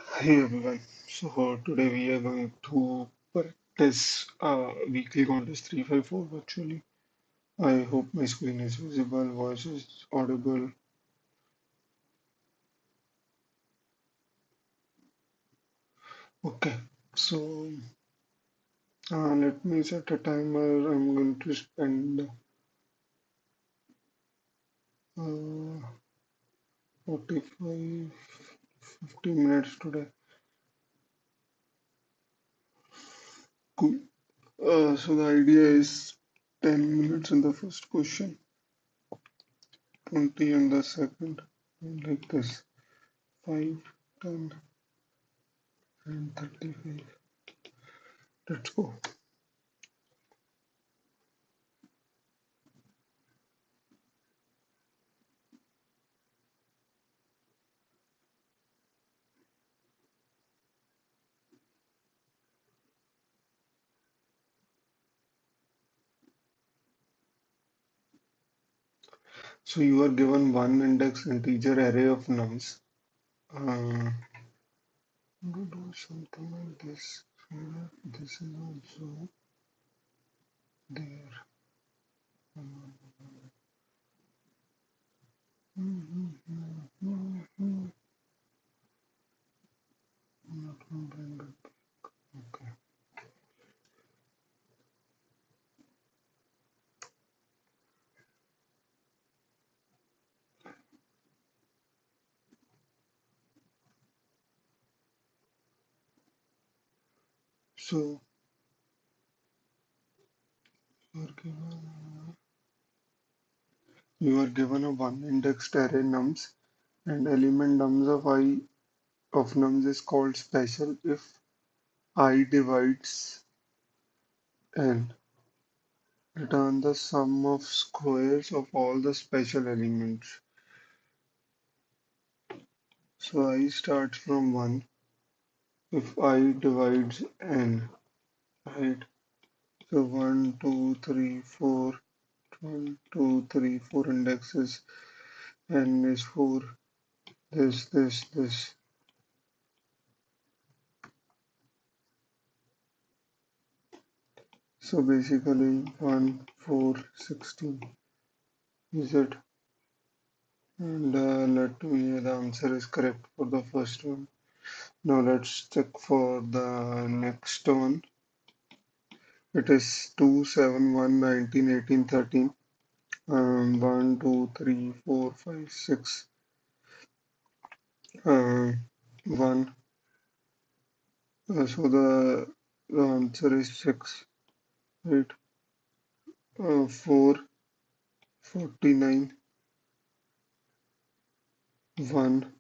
Hey everyone, so today we are going to practice weekly contest 354 virtually. I hope my screen is visible, voice is audible. Okay, so let me set a timer. I'm going to spend 45, 50 minutes today. Cool. So the idea is 10 minutes in the first question, 20 in the second, like this, 5, 10, and 35. Let's go. So you are given one index integer array of nums. Uh, to do something like this. So this is also there. Not bring it. Okay. So you are given a one indexed array nums and element nums of I of nums is called special if I divides n. Return the sum of squares of all the special elements. So I starts from 1 if I divides n, right? So 1, 2, 3, 4, 1, 2, 3, 4 indexes, n is 4, this. So basically 1, 4, 16 is it? And let me, the answer is correct for the first one. Now let's check for the next one. It is 2, 7, 1, 19, 18, 13. 1, 2, 3, 4, 5, 6. 1. So the answer is 6, right? 4, 49, 1,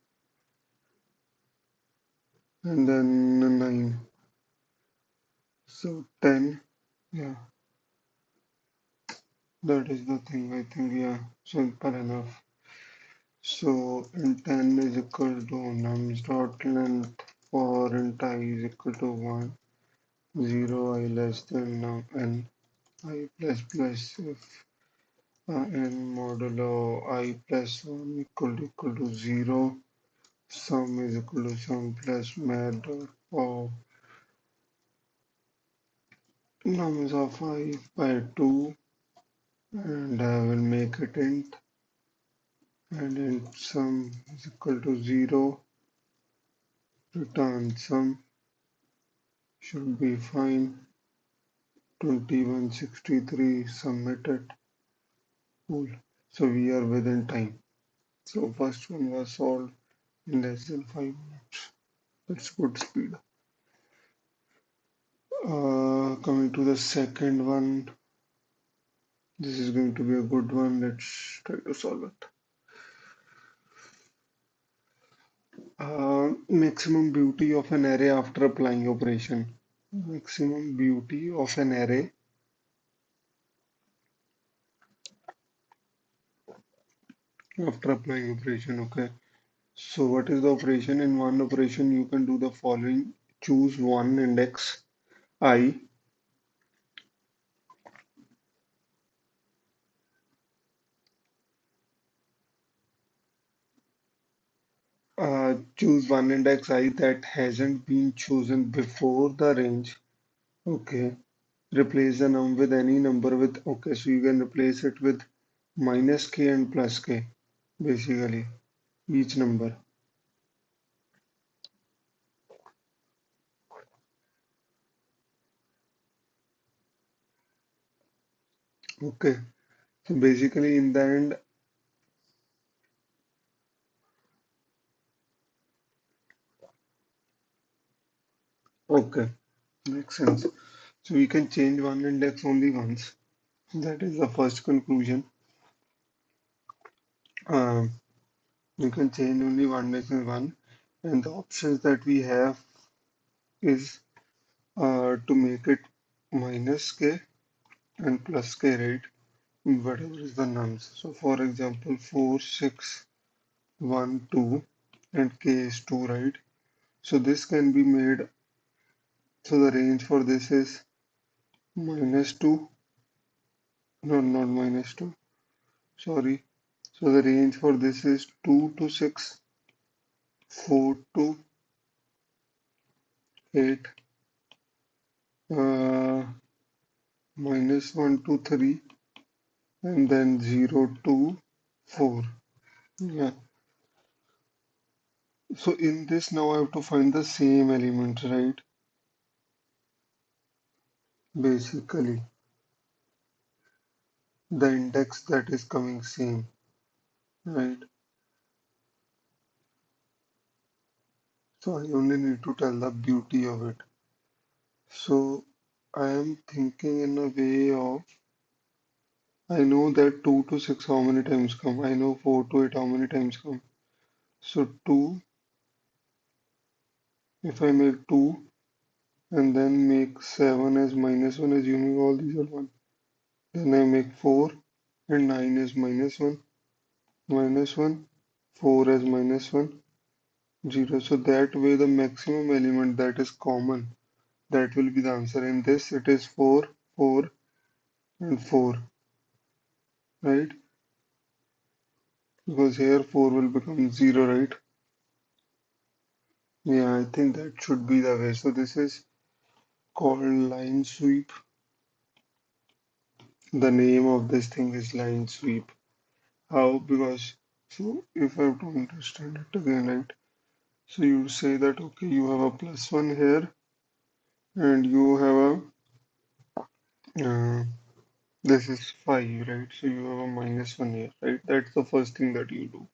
and then 9. So 10, yeah, that is the thing. I think, yeah, simple enough. So int 10 is equal to nums dot length for int I is equal to 1, 0 I less than n, I plus plus if n modulo I plus 1 equal to 0. Sum is equal to sum plus math dot of nums of I by 2, and I will make it int, and int sum is equal to 0. Return sum should be fine. 2163 submitted. Cool. So we are within time. So first one was solved in less than 5 minutes. That's good speed. Coming to the second one, this is going to be a good one. Let's try to solve it. Maximum beauty of an array after applying operation. Maximum beauty of an array after applying operation. Okay. So what is the operation? In one operation, you can do the following. Choose one index I. choose one index I that hasn't been chosen before the range. Okay. Replace the num with any number with, okay, so you can replace it with minus k and plus k, basically, each number. Okay. So basically in the end, okay, makes sense. So we can change one index only once. That is the first conclusion. Um, you can change only one index in one, and the options that we have is to make it minus k and plus k, right? Whatever is the nums. So for example, 4, 6, 1, 2, and k is 2, right? So this can be made, so the range for this is minus 2, no, not minus 2, sorry. So the range for this is 2 to 6, 4 to 8, uh, minus 1 to 3, and then 0 to 4. Yeah. So in this now I have to find the same element, right? Basically, the index that is coming same, right? So I only need to tell the beauty of it. So I am thinking in a way of, I know that 2 to 6 how many times come. I know 4 to 8 how many times come. So 2, if I make 2 and then make 7 as minus 1, assuming all these are 1. Then I make 4 and 9 is minus 1, 4 as minus 1, 0. So that way the maximum element that is common, that will be the answer. In this it is 4, 4 and 4, right? Because here 4 will become 0, right? Yeah, I think that should be the way. So this is called line sweep. The name of this thing is line sweep. How? Because, so if I have to understand it again, right? So you say that, okay, you have a plus 1 here and you have a, this is 5, right? So you have a minus 1 here, right? That's the first thing that you do.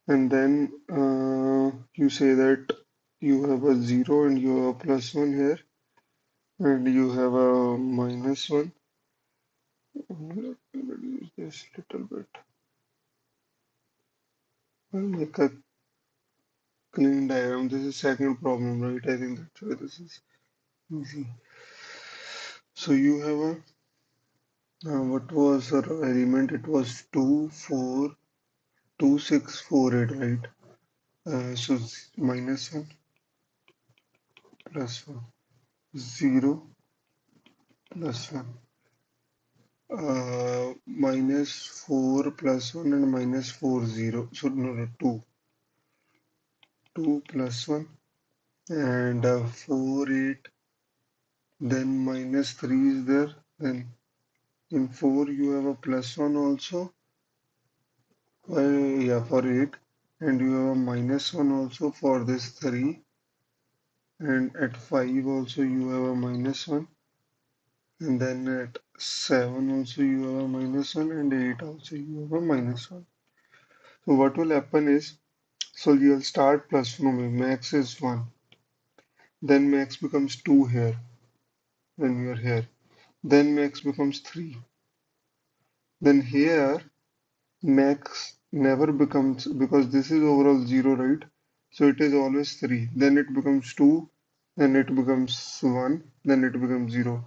And then you say that you have a 0 and you have a plus 1 here and you have a minus 1. Let me reduce this little bit. I'll make a clean diagram. This is second problem, right? I think that's why this is easy. So you have what was our element? It was 2, 4, 2, 6, 4, 8, right? So minus 1 plus 1, 0 plus 1. Minus 4 plus 1 and minus 4, 0. So no, no, 2. 2 plus 1 and 4, 8. Then minus 3 is there. Then in 4 you have a plus 1 also. Yeah, for 8. And you have a minus 1 also for this 3. And at 5 also you have a minus 1. And then at 7 also you have a minus 1. And 8 also you have a minus 1. So what will happen is, so you'll start plus 1, max is 1. Then max becomes 2 here when we are here. Then max becomes 3. Then here max never becomes, because this is overall 0, right? So it is always 3. Then it becomes 2. Then it becomes 1. Then it becomes 0.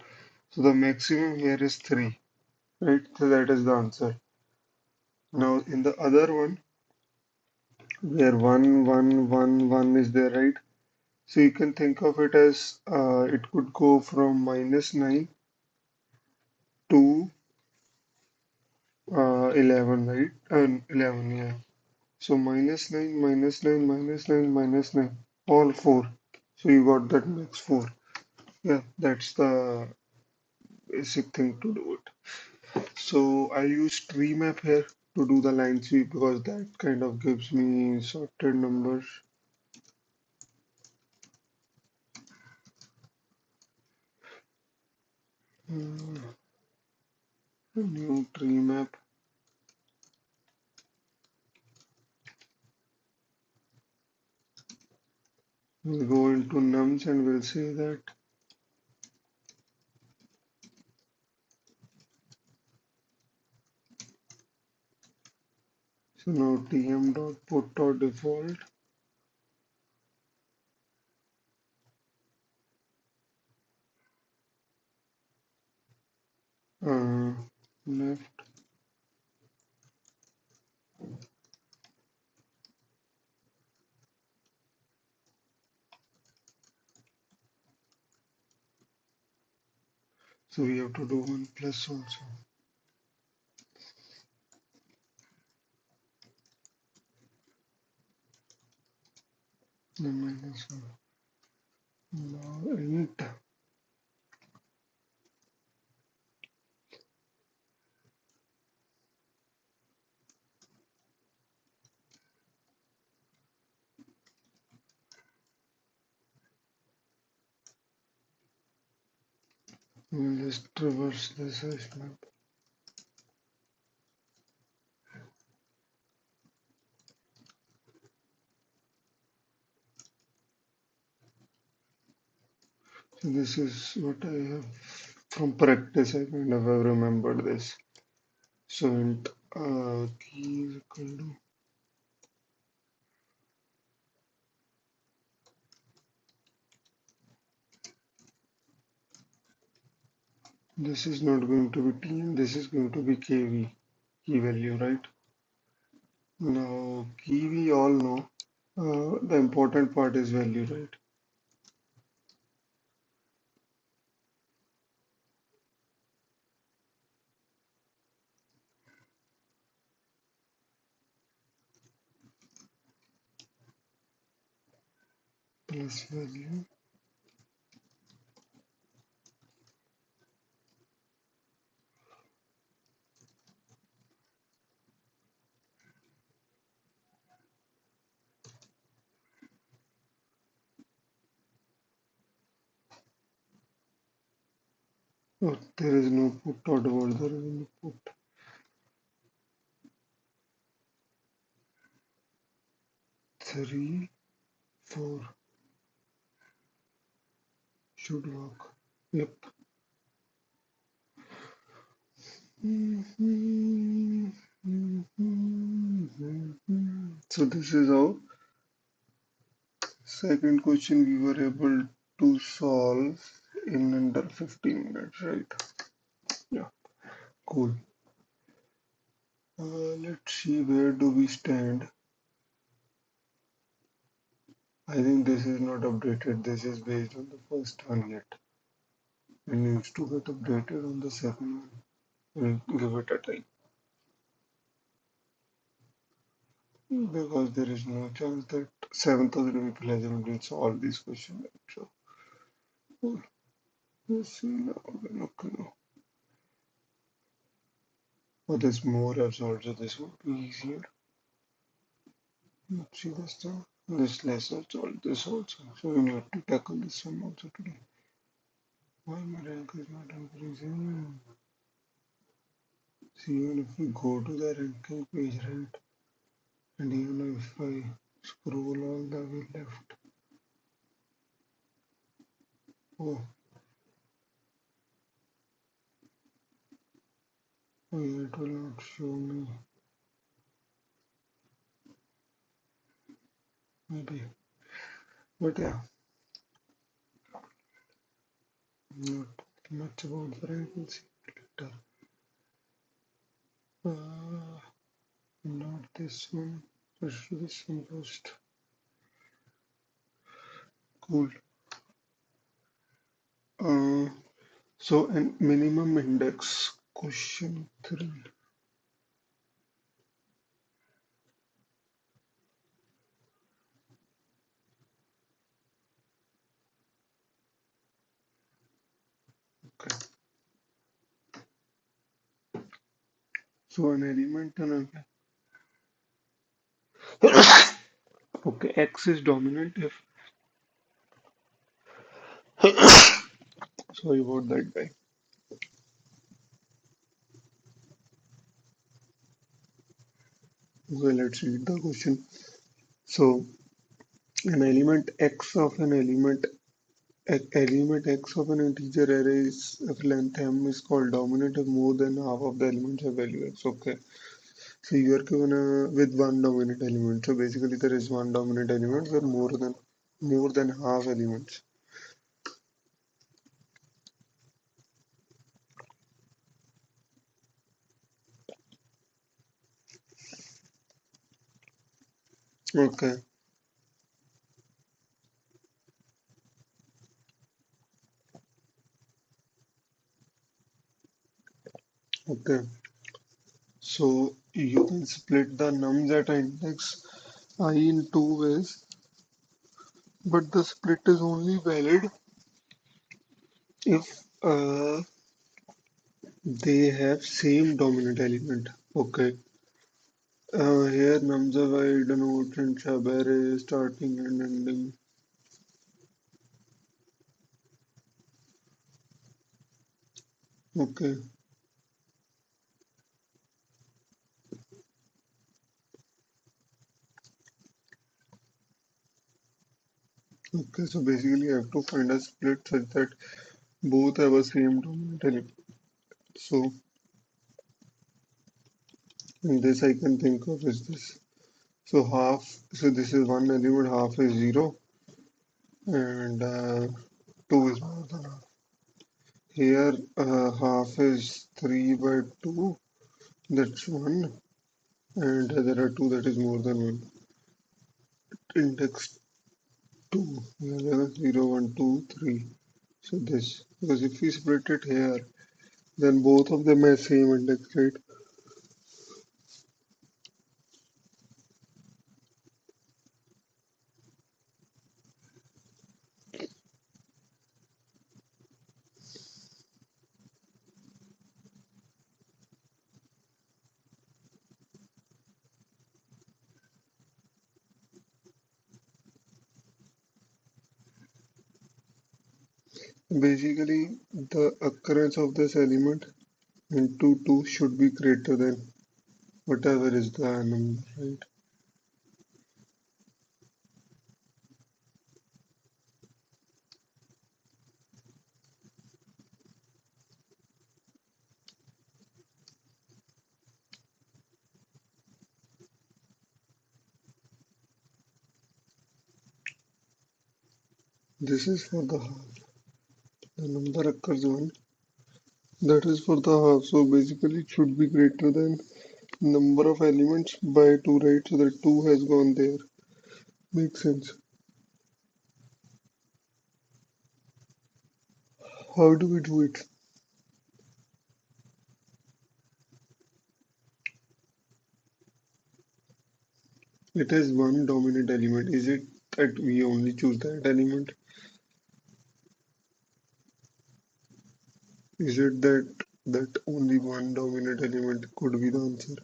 So the maximum here is 3, right? So that is the answer. Now in the other one, where 1, 1, 1, 1 is there, right? So you can think of it as it could go from minus 9 to 11, right? 11, yeah. So minus 9, minus 9, minus 9, minus 9, all 4. So you got that makes 4. Yeah, that's the basic thing to do it. So I use tree map here to do the line sweep because that kind of gives me sorted numbers. Uh, New tree map. We'll go into nums and we'll say that. So now tm dot put dot default. Uh, Left. So we have to do one plus also. Then minus one. Now int. We'll just traverse this hash map. So this is what I have from practice. I kind of have remembered this. So int key is equal to this is not going to be t and this is going to be kv key value, right? Now key we all know. The important part is value, right? Plus value. Oh, there is no put out word. There is no put. 3, 4 should work. Yep. So this is how second question we were able to solve in under 15 minutes, right? Yeah, cool. Let's see where do we stand. I think this is not updated. This is based on the first one yet. It needs to get updated on the second one. We'll give it a time. Because there is no chance that 7,000 people has already solved this question. So, cool. Let's see now. Look now. Oh, there's more I've solved, so this would be easier. Let's see this now. This lesson solved this also. So we need to tackle this one also today. Why my rank is not increasing? See, even if we go to the ranking page, right? And even if I scroll all the way left, oh, oh yeah, it will not show me. Maybe. But yeah, not much about the rank. We'll see later. Not this one. Let's do this one first. Cool. Uh, so, an minimum index question 3. So an element and okay, X is dominant if sorry about that guy. Okay, let's read the question. So an element X of an element X of an integer array is of length M is called dominant if more than half of the elements have value X. Okay. So you are given with one dominant element. So basically there is one dominant element with more than half elements. Okay. Okay. So you can split the nums at index I in two ways, but the split is only valid if they have same dominant element. Okay. Here nums are wide denote and sub array starting and ending. Okay. Okay. So basically, you have to find a split such that both have a same dominant element. So in this, I can think of is this. So half. So this is one element. Half is zero, and two is more than half. Here, half is 3 by 2. That's 1. And there are 2 that is more than 1. Index 2. We have 0, 1, 2, 3. So this. Because if we split it here, then both of them have same index, right? Basically, the occurrence of this element into 2 should be greater than whatever is the number, right? This is for the half. The number occurs 1. That is for the half. So basically, it should be greater than number of elements by 2, right? So that 2 has gone there. Makes sense. How do we do it? It has one dominant element. Is it that we only choose that element? Is it that only one dominant element could be the answer?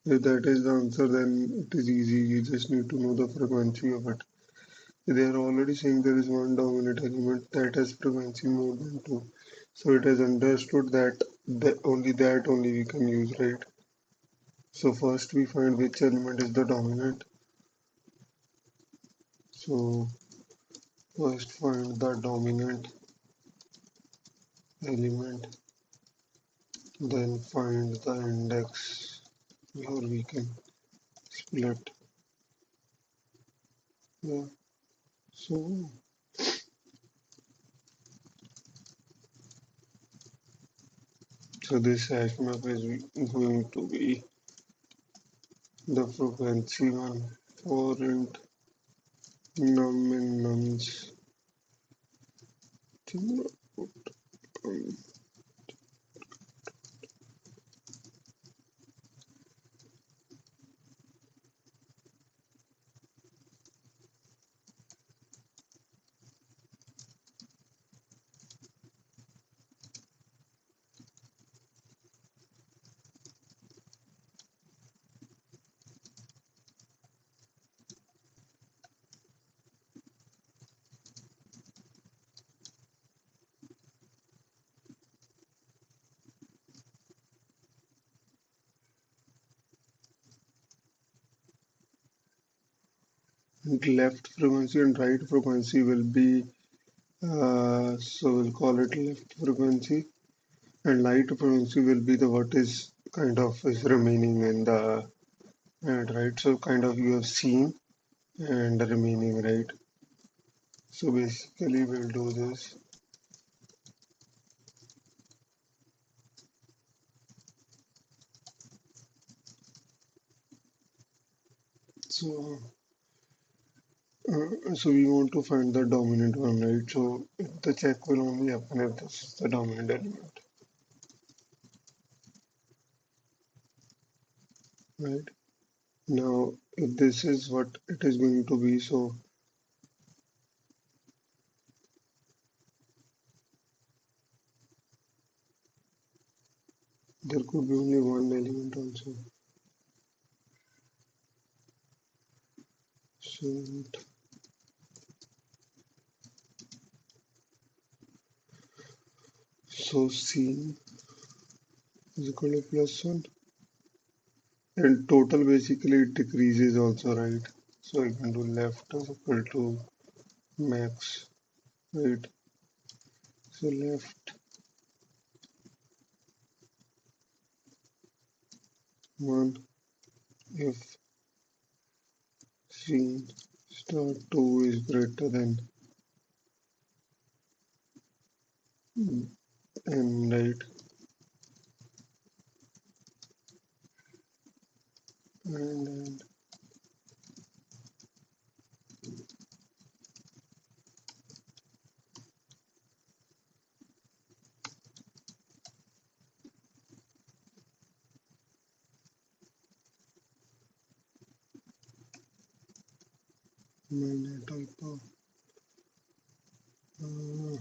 If that is the answer, then it is easy. You just need to know the frequency of it. They are already saying there is one dominant element that has frequency more than two. So it has understood that only we can use, right? So first we find which element is the dominant. So first find the dominant element, then find the index where we can split. Yeah. So this hash map is going to be the frequency one for int num and nums. And left frequency and right frequency will be, so we'll call it left frequency, and right frequency will be the what is kind of is remaining in the ad, right? So kind of you have seen and remaining, right? So basically we'll do this. So so we want to find the dominant one, right? So the check will only happen if this is the dominant element, right? Now, if this is what it is going to be, so there could be only one element also. So, so C is equal to plus one, and total basically it decreases also, right? So I can do left is equal to max, right? So left one if C star 2 is greater than n, right? And minus type of uh,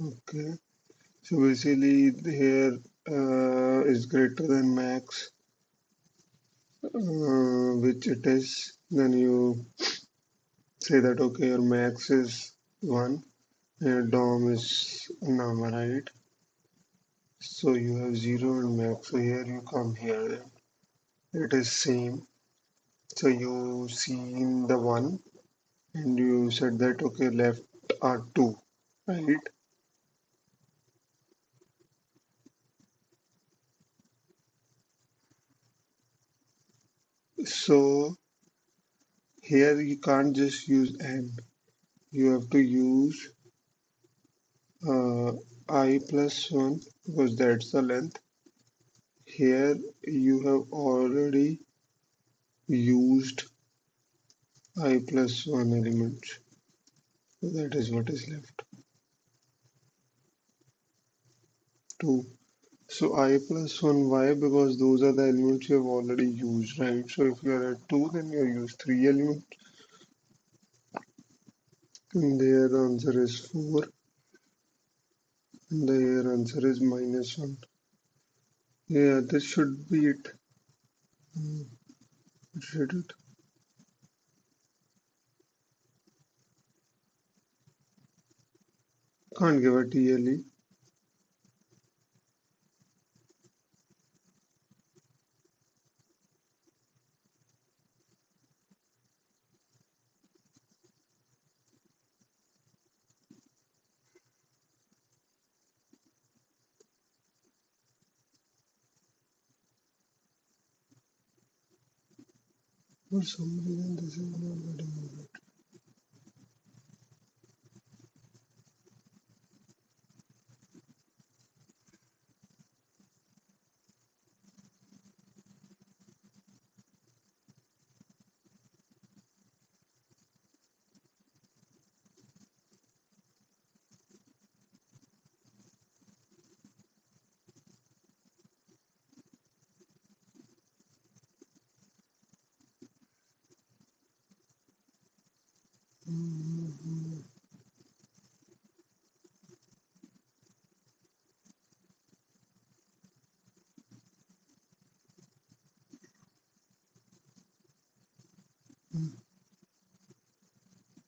okay. So basically here is greater than max, which it is. Then you say that okay, your max is 1 and your dom is number, right? So you have 0 and max. So here you come here, then it is same. So you seen the 1 and you said that okay, left are 2, right? So here you can't just use n. You have to use uh, I plus 1 because that's the length. Here you have already used I plus 1 elements. So that is what is left. 2. So I plus 1, why? Because those are the elements you have already used, right? So if you are at 2, then you use 3 elements. And there the answer is 4. And the answer is minus 1. Yeah, this should be it. Should it? Can't give a TLE. For some reason, this is not getting.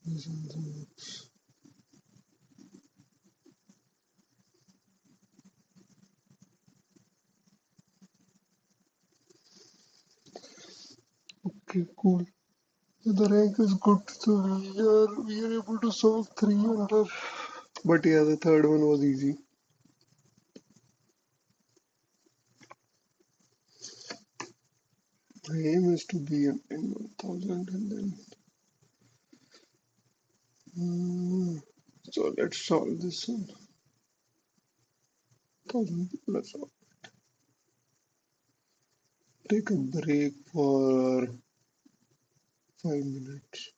This answer. Okay, cool. The rank is good, so we are able to solve three under. But yeah, the third one was easy. My aim is to be in 1000 and then. So let's solve this one. 1000 plus. Take a break for 5 minutes.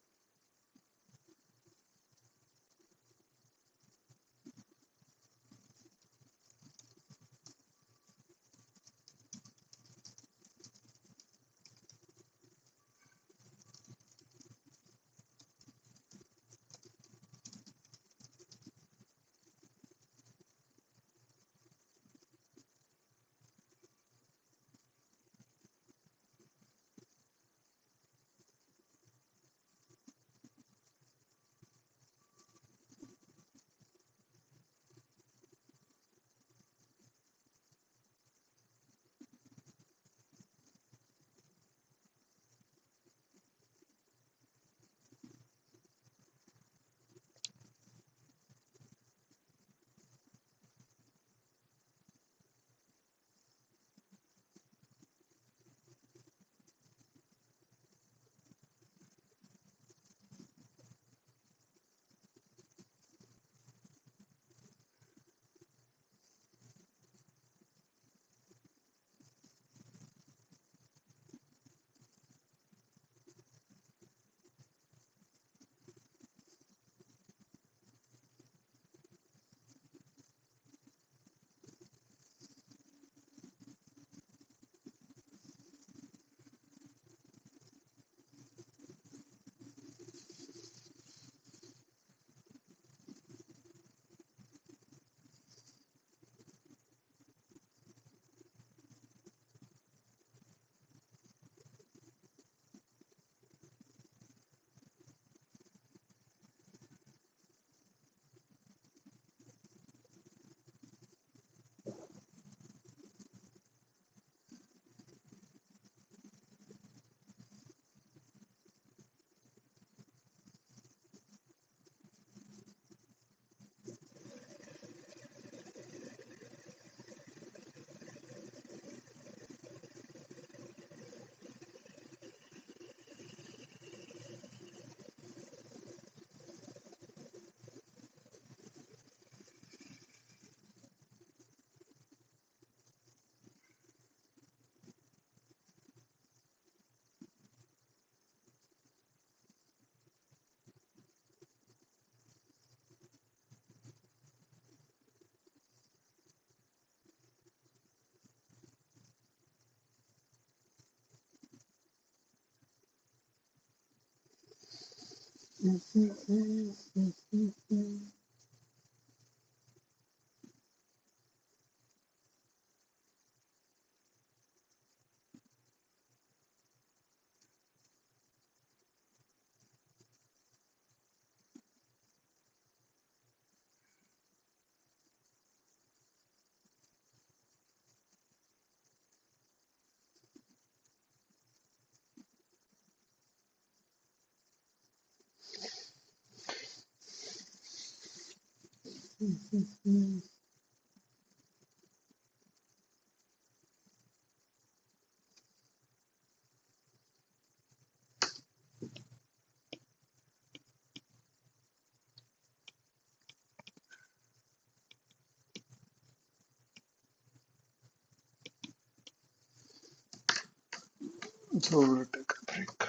So we'll take a break.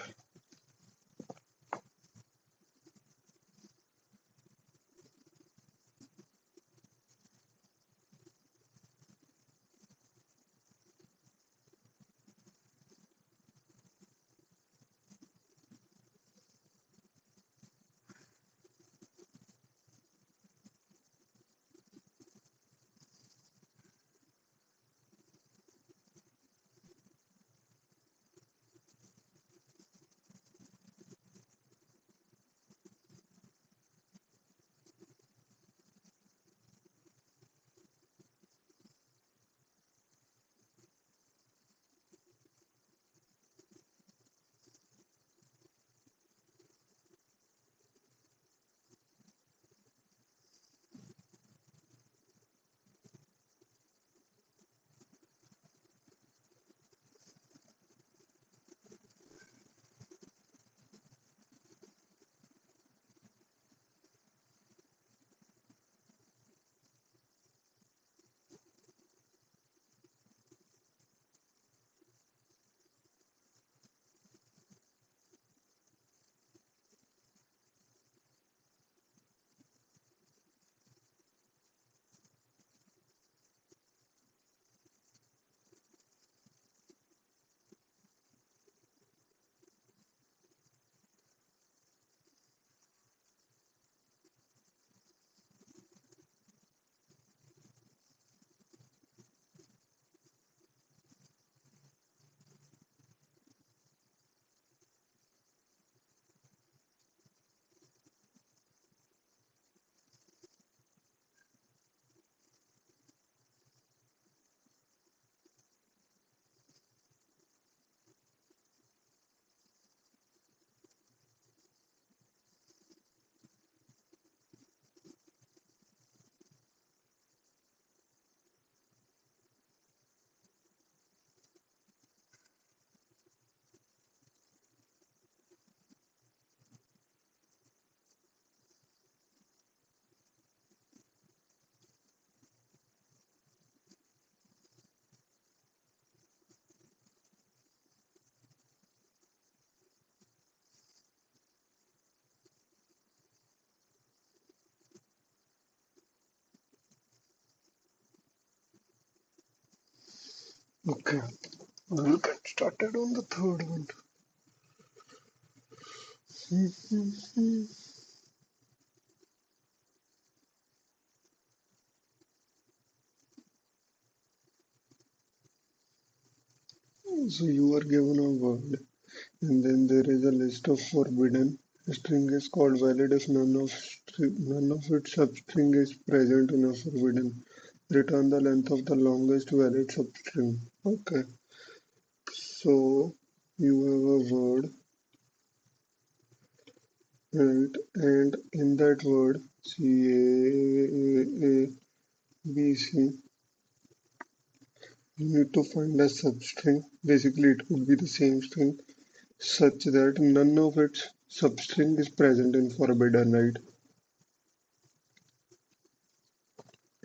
Okay, we'll get started on the third one. So you are given a word, and then there is a list of forbidden. A string is called valid if none of its substring is present in a forbidden. Return the length of the longest valid substring. Okay, so you have a word, right? And in that word, C A A A B C, you need to find a substring. Basically, it could be the same string such that none of its substring is present in forbidden, right?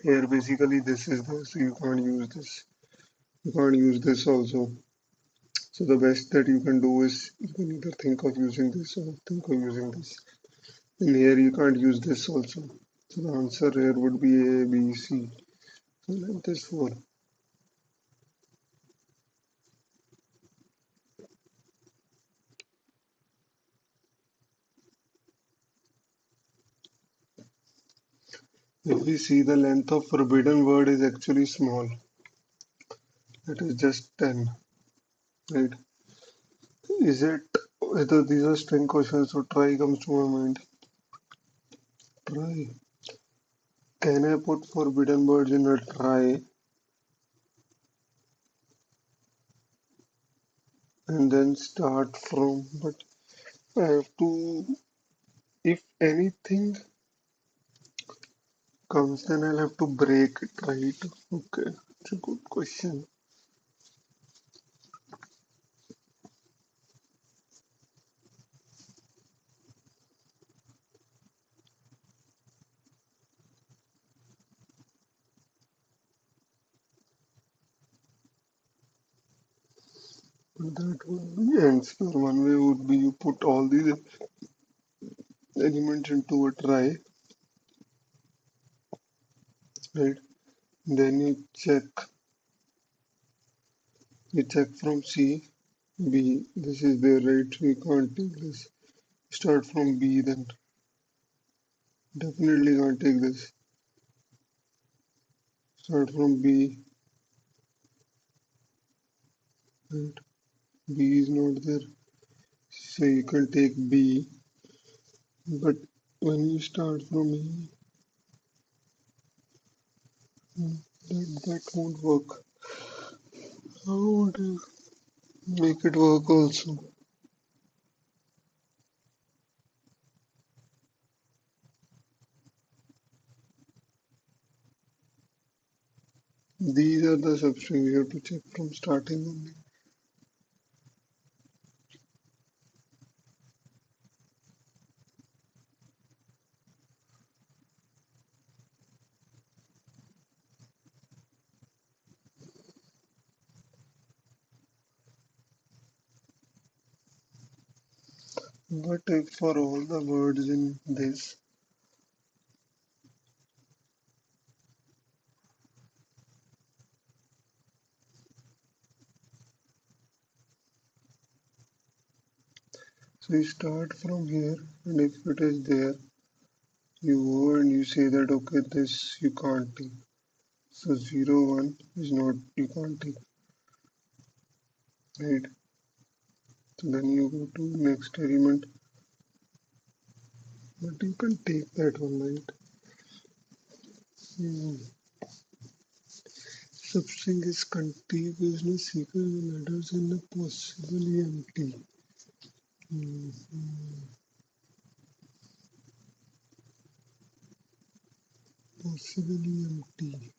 Here, basically, this is this. So you can't use this. You can't use this also. So the best that you can do is you can either think of using this or think of using this. And here you can't use this also. So the answer here would be A, B, C. So length is 4. If we see the length of forbidden word is actually small. It is just 10, right? Is it whether these are string questions? So try comes to my mind. Try. Can I put forbidden words in a try and then start from? But I have to, if anything comes, then I'll have to break it, right? Okay, it's a good question. But that would be answer. One way would be you put all these elements into a try, right? Then you check from C, B. This is there, right? So you can't take this. Start from B, then definitely can't take this. Start from B, right? B is not there. So you can take B, but when you start from E, that won't work. How would you make it work also? These are the substrings you have to check from starting only. But if for all the words in this, so you start from here, and if it is there, you go and you say that okay, this you can't take. So 0, 1 is not, you can't take, right? So then you go to next element, but you can take that one, right? Hmm. Substring is contiguous in a sequence of letters in a possibly empty. Hmm. Possibly empty.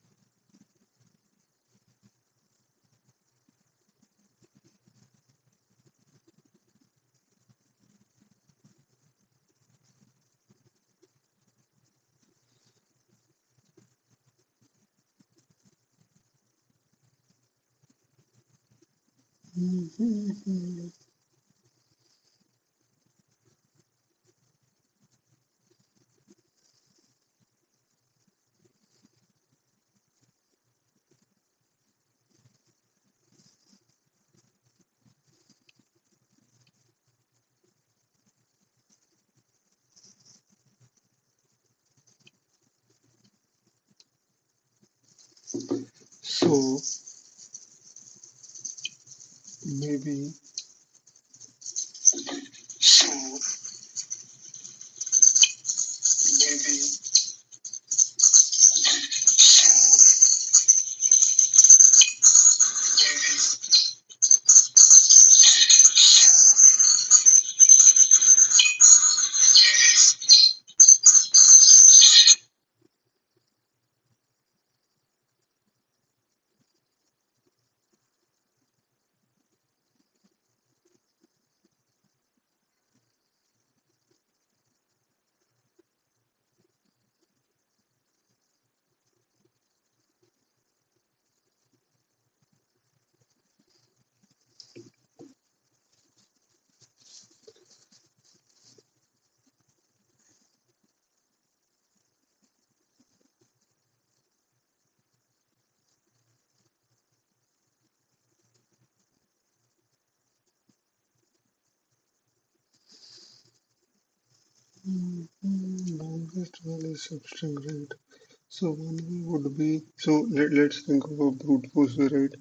Hmm. So maybe so maybe longest value substring, right? So one way would be, so let's think of a brute force way, right?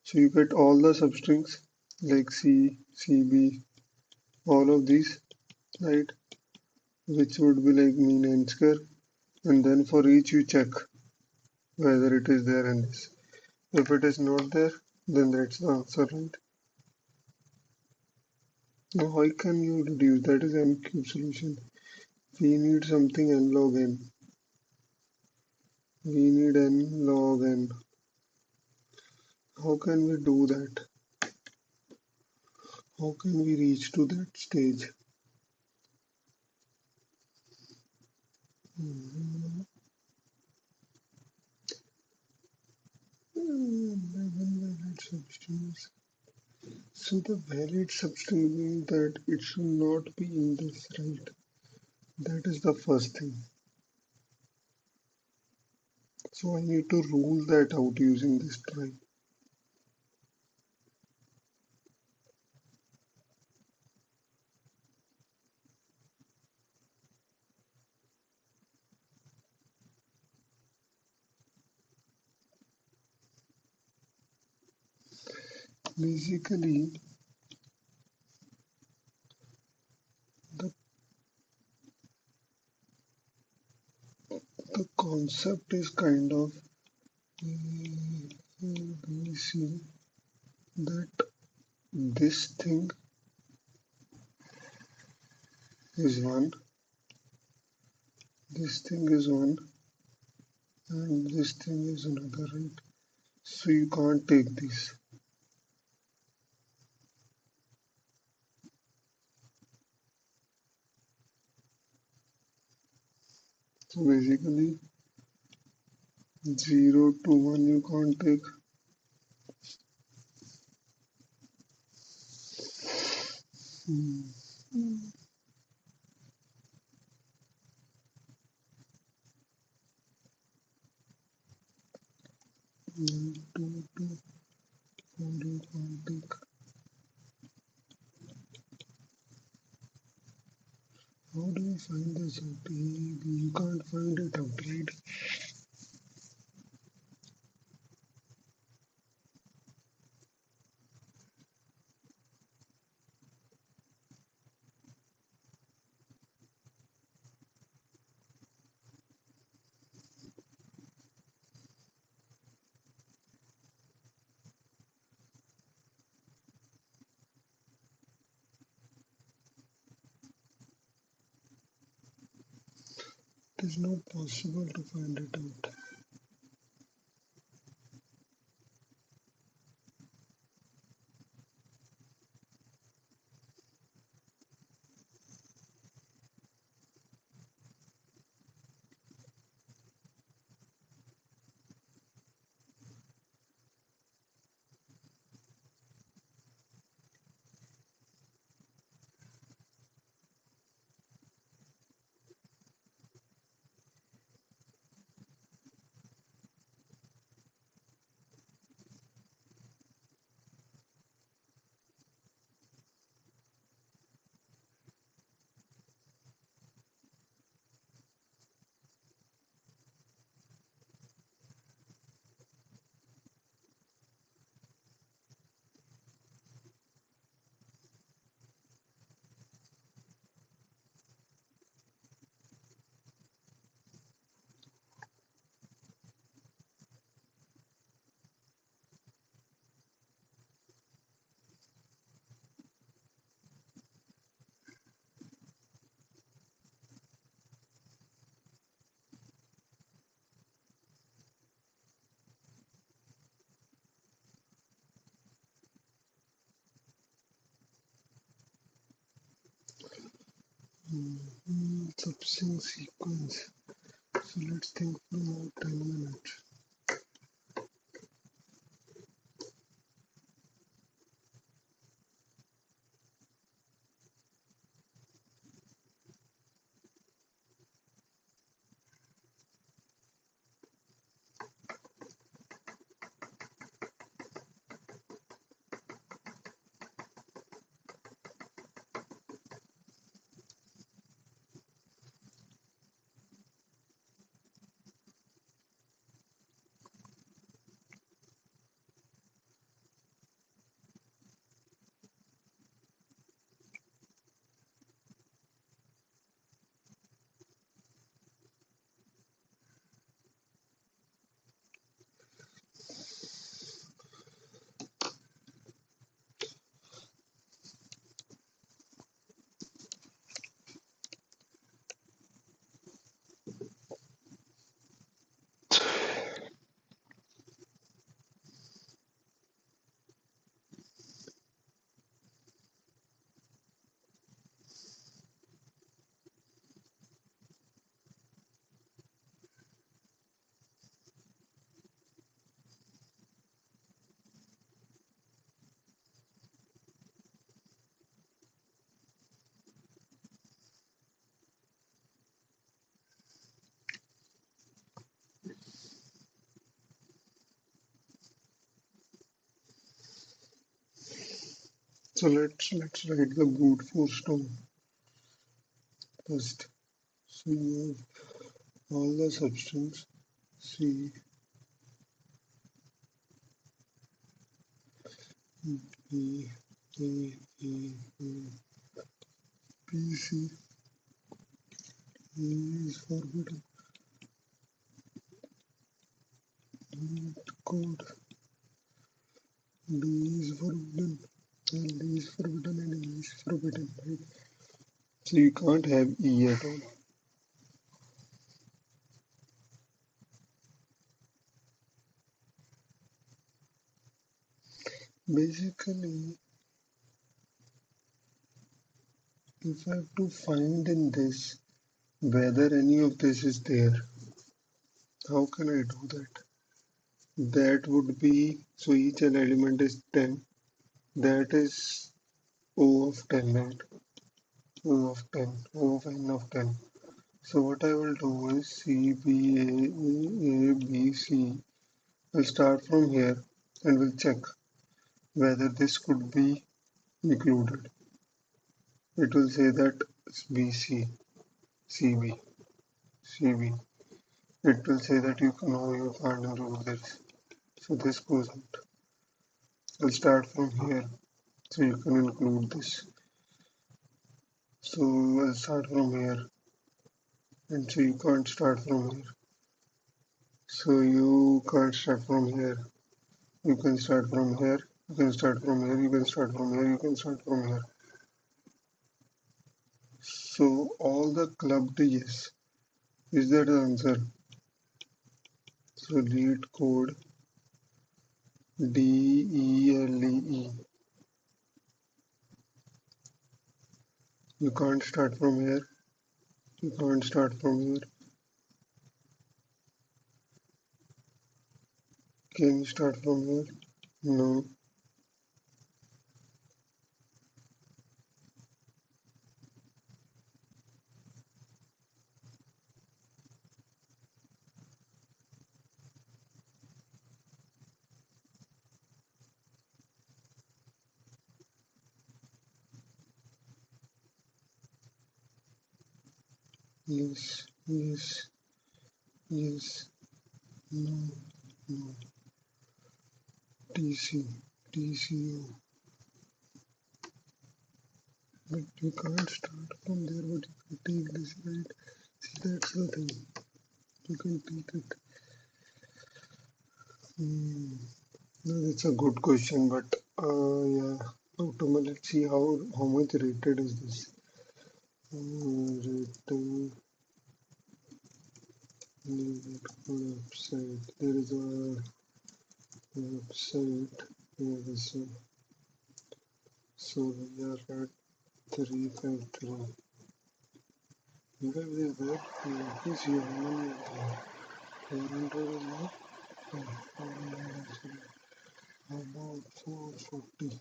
So you get all the substrings like C, CB, all of these, right? Which would be like mean n square, and then for each you check whether it is there in this. If it is not there, then that's the answer, right? Now how can you deduce that is n cube solution? We need something n log n. We need n log n. How can we do that? How can we reach to that stage? Mhm. Valid substance. So the valid substance means that it should not be in this, right? That is the first thing. So I need to rule that out using this try. Basically, the, the concept is kind of we see that this thing is one, this thing is one, and this thing is another, right? So you can't take this. So basically, 0 to 1 you can't take. Hmm. 1, 2, 2, 4 you can't take. How do you find this out? A, B, you can't find it out, right? It is not possible to find it out. substring sequence. So let's think for about 10 minutes. So let's write the brute force term first. So you have all the substance C, B, A, E, B, C. E is forbidden. LeetCode. D is forbidden. And D is forbidden and E is forbidden, right? So you can't have E at all. Basically, if I have to find in this whether any of this is there, how can I do that? That would be, so each element is 10. That is O of 10, right? O of 10, O of n of 10. So what I will do is C, B, A, B, C. We'll start from here and we'll check whether this could be included. It will say that it's BC, CB, CB. It will say that you can't include this. So this goes out. We'll start from here. So you can include this. So we'll start from here. And so you can't start from here. So you can't start from here. You can start from here. You can start from here. You can start from here. You can start from here. So all the clubbed yes. Is that the answer? So LeetCode DELE. You can't start from here. You can't start from here. Can you start from here? No. Yes. Yes. Yes. No. No. TC. TCO. But you can't start from there, but you can take this, right? See, that's the thing. You can take it. Hmm. No, that's a good question, but yeah. Let's see how much rated is this. Rating website. There is a website. Here is a, so we are at 353. Where is that? Is human 400 is not? Oh, 400 actually. How about 440?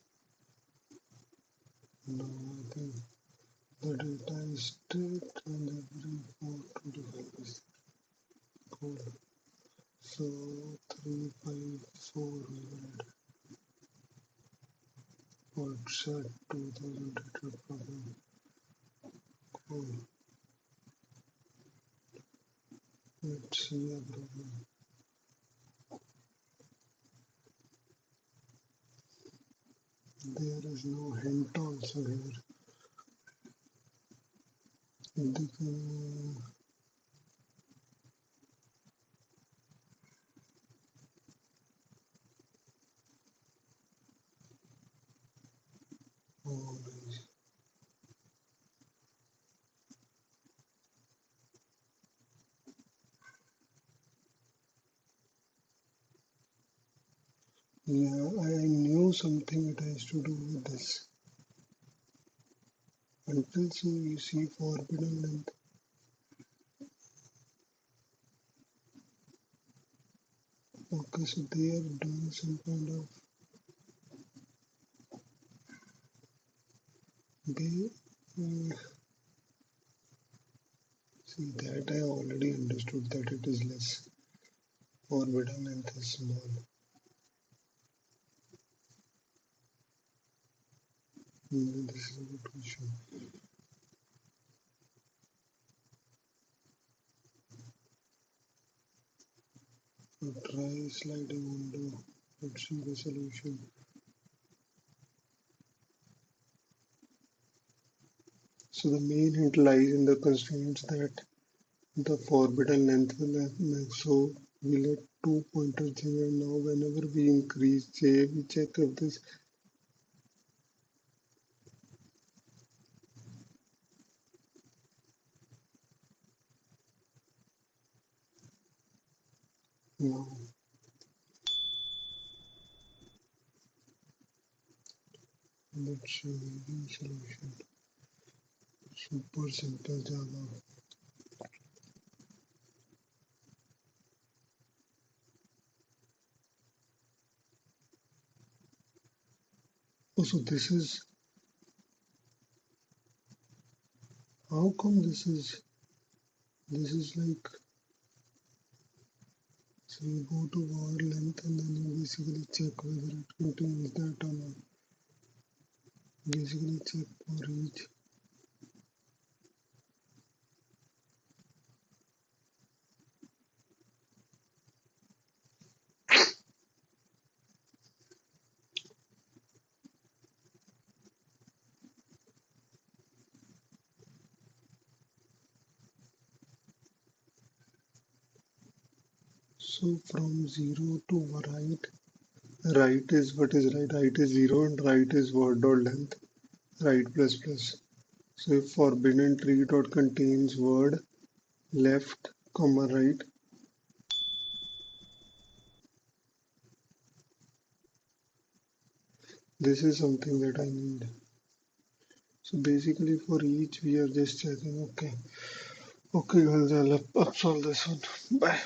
No, I think the data is strict and every 425 is code. So 354 we will set 2000 data program code. Let's see a program. There is no hint also here. They can, oh, nice. Yeah, I knew something it has to do with this. Until so you see forbidden length. Okay, so they are doing some kind of they see that I already understood that it is less. Forbidden length is small. This is a good question. So try sliding window. Let's see the solution. So the main hint lies in the constraints that the forbidden length will have. So we let two pointers here. Now whenever we increase j, we check if this. Now let's show the solution. Super simple Java. Oh, so how come this is like, so you go to word length and then you basically check whether it contains that or not. Basically check for each. So from 0 to right is what is right. Right is 0 and right is word dot length. Right plus plus. So if forbidden tree dot contains word left comma right, this is something that I need. So basically for each we are just checking. Okay. Okay guys, I'll solve this one. Bye.